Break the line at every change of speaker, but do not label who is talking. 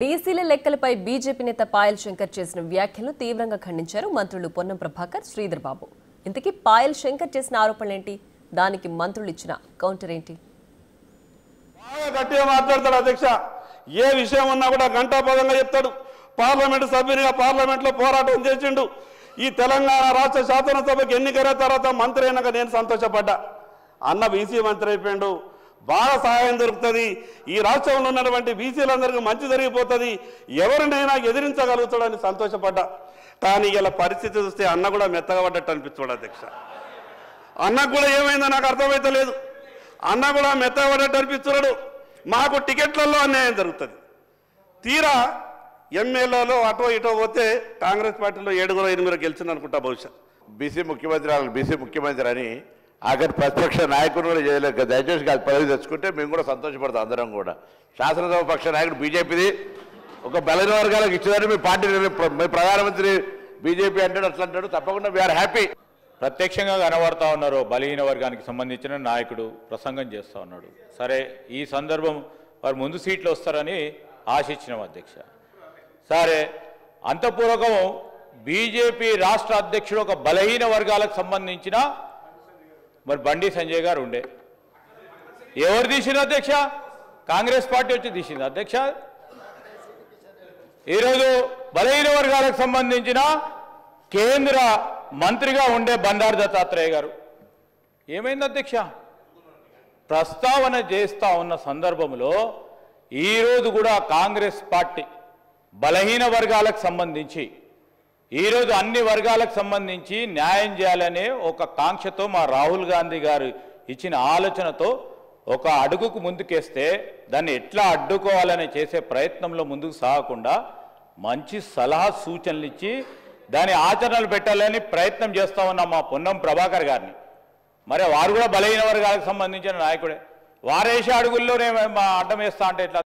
బీసీల లెక్కలపై బీజేపీ నేత పాయల్ శంకర్ చేసిన వ్యాఖ్యలను తీవ్రంగా ఖండించారు మంత్రులు పొన్నం ప్రభాకర్, శ్రీధర్ బాబు. ఇంతకీ పాయల్ శంకర్ చేసిన ఆరోపణలేంటి? దానికి మంత్రులు ఇచ్చిన కౌంటర్ ఏంటి?
బాగా గట్టిగా మాట్లాడతాడు అధ్యక్ష. ఏ విషయం ఉన్నా కూడా గంటాపదంగా చెప్తాడు. పార్లమెంట్ సభ్యునిగా పార్లమెంట్లో పోరాటం చేసిండు. ఈ తెలంగాణ రాష్ట్ర శాసనసభకు ఎన్నికైన తర్వాత మంత్రి అయినాక నేను సంతోషపడ్డా. అన్న బీసీ మంత్రి అయిపోయాడు, బాగా సహాయం దొరుకుతుంది, ఈ రాష్ట్రంలో ఉన్నటువంటి బీసీలందరికీ మంచి జరిగిపోతుంది, ఎవరినైనా ఎదిరించగలుగుతాడని సంతోషపడ్డా. కానీ ఇలా పరిస్థితి చూస్తే అన్న కూడా మెత్తగా పడ్డట్టు అనిపిస్తాడు అధ్యక్ష. అన్నకు కూడా ఏమైందో నాకు అర్థమైతే లేదు. అన్న కూడా మెత్తగా పడ్డట్టు అనిపిస్తున్నాడు. మాకు టికెట్లలో అన్యాయం జరుగుతుంది. తీరా ఎమ్మెల్యేలో అటో ఇటో పోతే కాంగ్రెస్ పార్టీలో 7-8 గెలిచింది అనుకుంటా బహుశా.
బీసీ ముఖ్యమంత్రి అని ఆఖరి ప్రతిపక్ష నాయకుడు కూడా చేయలేక దయచేసి కాదు పదవి తెచ్చుకుంటే మేము కూడా సంతోషపడతాం. అందరం కూడా శాసనసభ పక్ష నాయకుడు బీజేపీది ఒక బలైన వర్గాలకు ఇచ్చేదాన్ని మీ పార్టీ మీ ప్రధానమంత్రి బీజేపీ అంటాడు, అట్లా అంటాడు. తప్పకుండా వీఆర్ హ్యాపీ.
ప్రత్యక్షంగా కనబడతా ఉన్నారు. బలహీన వర్గానికి సంబంధించిన నాయకుడు ప్రసంగం చేస్తూ ఉన్నాడు. సరే, ఈ సందర్భం వారు ముందు సీట్లు వస్తారని ఆశించినాం అధ్యక్ష. సరే, అంతపూర్వకం బీజేపీ రాష్ట్ర అధ్యక్షుడు ఒక బలహీన వర్గాలకు సంబంధించిన మరి బండి సంజయ్ గారు ఉండే. ఎవరు తీసింది అధ్యక్ష? కాంగ్రెస్ పార్టీ వచ్చి తీసింది అధ్యక్ష. ఈరోజు బలహీన వర్గాలకు సంబంధించిన కేంద్ర మంత్రిగా ఉండే బండారు దత్తాత్రేయ గారు ఏమైంది అధ్యక్ష? ప్రస్తావన చేస్తూ ఉన్న సందర్భంలో ఈరోజు కూడా కాంగ్రెస్ పార్టీ బలహీన వర్గాలకు సంబంధించి ఈరోజు అన్ని వర్గాలకు సంబంధించి న్యాయం చేయాలనే ఒక కాంక్షతో మా రాహుల్ గాంధీ గారు ఇచ్చిన ఆలోచనతో ఒక అడుగుకు ముందుకేస్తే దాన్ని ఎట్లా అడ్డుకోవాలని చేసే ప్రయత్నంలో ముందుకు సాగకుండా మంచి సలహా సూచనలు ఇచ్చి దాని ఆచరణలు పెట్టాలని ప్రయత్నం చేస్తూ ఉన్నాం మా పొన్నం ప్రభాకర్ గారిని. మరి వారు కూడా బలహీన వర్గాలకు సంబంధించిన నాయకుడే. వారేసే అడుగుల్లోనే అడ్డం వేస్తా అంటే ఎట్లా?